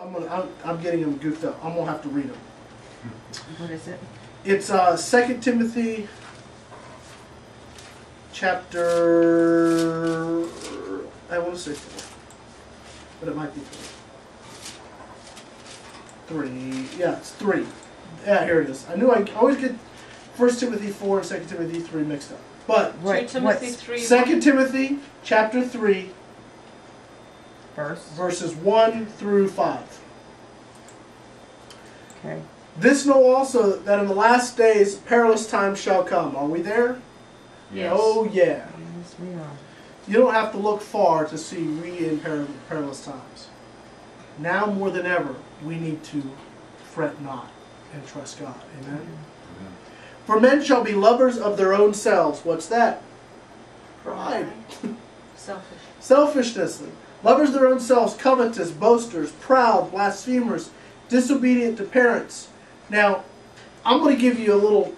I'm getting them goofed up. I'm gonna have to read them. What is it? It's 2 Timothy chapter, I want to say 4, but it might be 3. Yeah, it's 3. Yeah, here it is. I knew I always get 1 Timothy 4 and 2 Timothy 3 mixed up. But 2 Timothy 3. 2 Timothy chapter 3, verses 1 through 5. Okay. This know also that in the last days perilous times shall come. Are we there? Yes. Oh yeah. Yes, we are. You don't have to look far to see we in perilous times. Now more than ever, we need to fret not and trust God. Amen? Amen. For men shall be lovers of their own selves. What's that? Pride. Selfish. Selfishness. Lovers of their own selves, covetous, boasters, proud, blasphemers, disobedient to parents. Now, I'm going to give you a little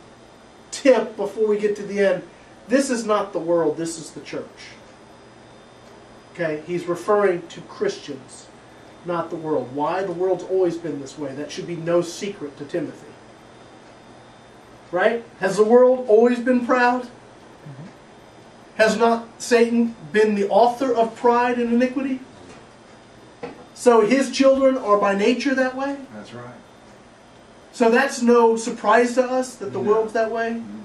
tip before we get to the end. This is not the world, this is the church. Okay? He's referring to Christians, not the world. Why? The world's always been this way. That should be no secret to Timothy. Right? Has the world always been proud? Mm-hmm. Has not Satan been the author of pride and iniquity? So his children are by nature that way? That's right. So that's no surprise to us that the world's that way? Mm.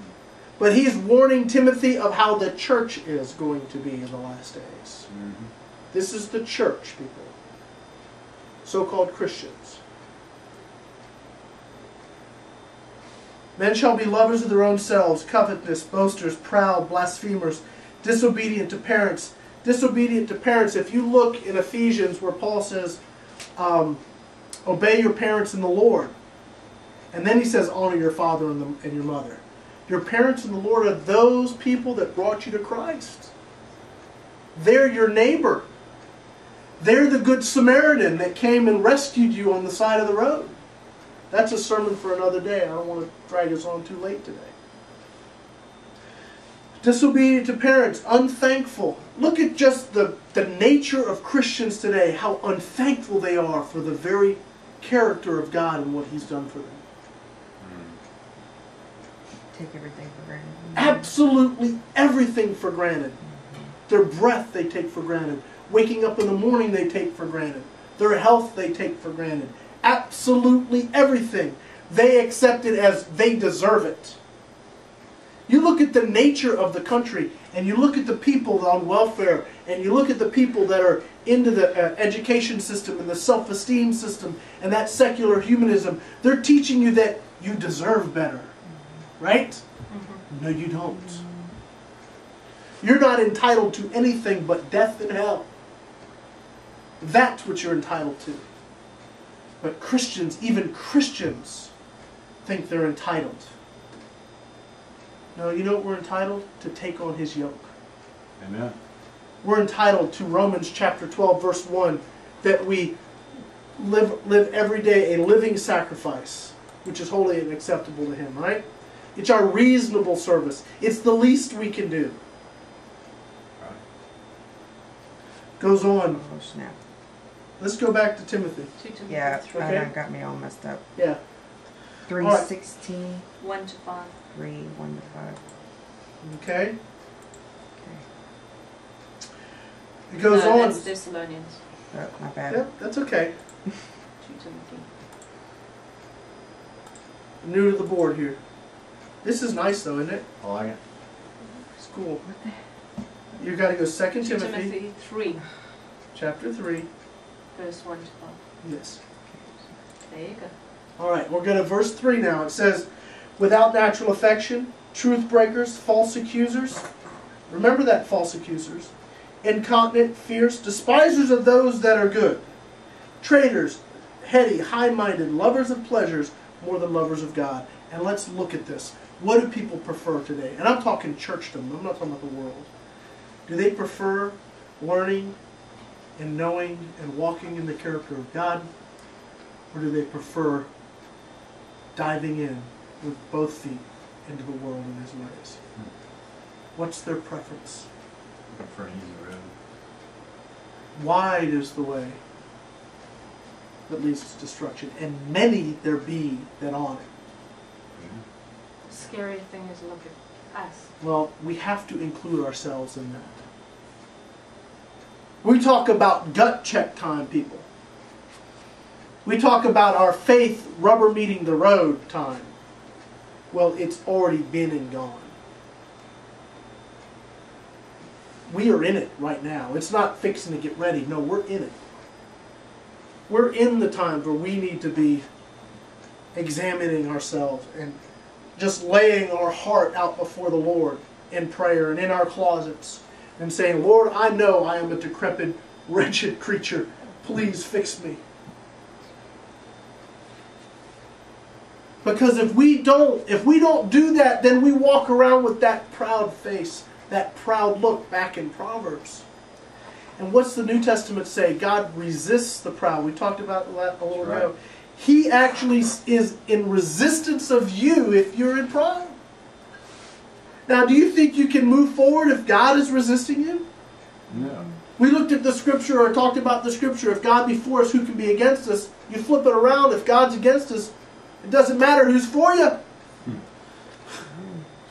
But he's warning Timothy of how the church is going to be in the last days. Mm-hmm. This is the church, people. So-called Christians. Men shall be lovers of their own selves, covetous, boasters, proud, blasphemers, disobedient to parents. Disobedient to parents, if you look in Ephesians where Paul says, obey your parents in the Lord. And then he says, honor your father and your mother. Your parents in the Lord are those people that brought you to Christ. They're your neighbor. They're the good Samaritan that came and rescued you on the side of the road. That's a sermon for another day. I don't want to drag us on too late today. Disobedient to parents, unthankful. Look at just the nature of Christians today, how unthankful they are for the very character of God and what He's done for them. Take everything for granted. Absolutely everything for granted. Their breath they take for granted. Waking up in the morning they take for granted. Their health they take for granted. Absolutely everything. They accept it as they deserve it. You look at the nature of the country, and you look at the people on welfare, and you look at the people that are into the education system and the self-esteem system and that secular humanism. They're teaching you that you deserve better. Right? Mm-hmm. No, you don't. You're not entitled to anything but death and hell. That's what you're entitled to. But Christians, even Christians, think they're entitled. No, you know what we're entitled? To take on His yoke. Amen. We're entitled to Romans chapter 12, verse 1, that we live every day a living sacrifice, which is holy and acceptable to Him, right? It's our reasonable service. It's the least we can do. Right. Goes on. Oh, snap. Let's go back to Timothy. 2 Timothy Yeah, 3. Okay. that got me all messed up. Yeah. 3:16, 1 to 5. 3, 1 to 5. Okay. Okay. It goes No, on. that's Thessalonians. Oh, my bad. Yep, that's okay. 2 Timothy. New to the board here. This is nice though, isn't it? I like it. It's cool. What the? You got to go 2 2 Timothy, Timothy 3, chapter 3. verse 1 to 5. Yes. There you go. All right, we're going to verse 3 now. It says, without natural affection, truth breakers, false accusers. Remember that, false accusers. Incontinent, fierce, despisers of those that are good. Traitors, heady, high-minded, lovers of pleasures more than lovers of God. And let's look at this. What do people prefer today? And I'm talking churchdom. I'm not talking about the world. Do they prefer learning and knowing and walking in the character of God? Or do they prefer diving in with both feet into the world and His ways? What's their preference? For an easy road. Wide is the way. that leads to destruction, and many there be that on it. The scary thing is look at us. Well, we have to include ourselves in that. We talk about gut check time, people. We talk about our faith rubber meeting the road time. Well, it's already been and gone. We are in it right now. It's not fixing to get ready. No, we're in it. We're in the times where we need to be examining ourselves and just laying our heart out before the Lord in prayer and in our closets and saying, Lord, I know I am a decrepit, wretched creature. Please fix me. Because if we don't do that, then we walk around with that proud face, that proud look back in Proverbs. And what's the New Testament say? God resists the proud. We talked about that a little ago. He actually is in resistance of you if you're in pride. Now, do you think you can move forward if God is resisting you? No. We looked at the scripture or talked about the scripture. If God be for us, who can be against us? You flip it around. If God's against us, it doesn't matter who's for you. That's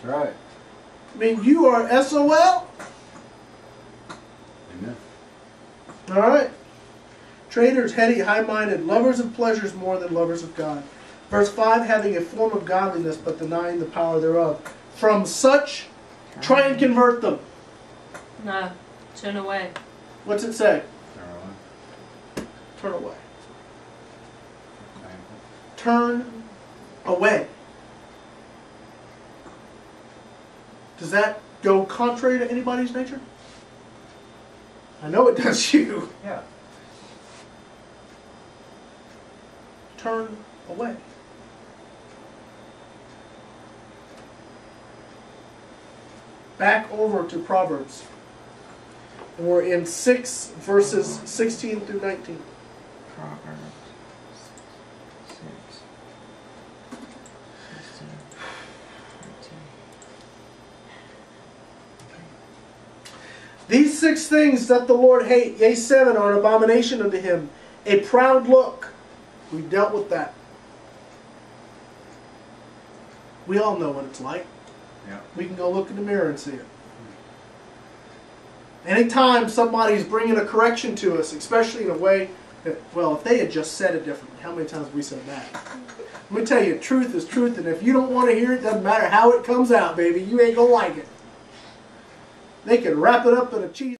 right. I mean, you are SOL. Amen. All right. Traitors, heady, high-minded, lovers of pleasures more than lovers of God. Verse 5, having a form of godliness, but denying the power thereof. From such, try and convert them. No, turn away. What's it say? Turn away. Turn away. Thankful. Turn away. Does that go contrary to anybody's nature? I know it does you. Yeah. Turn away. Back over to Proverbs. And we're in 6 verses 16 through 19. Proverbs 6, 16, 19. These 6 things doth the Lord hate, yea, 7 are an abomination unto him. A proud look. We dealt with that. We all know what it's like. Yeah. We can go look in the mirror and see it. Anytime somebody's bringing a correction to us, especially in a way that, well, if they had just said it differently, how many times have we said that? Let me tell you, truth is truth, and if you don't want to hear it, doesn't matter how it comes out, baby. You ain't going to like it. They can wrap it up in a cheese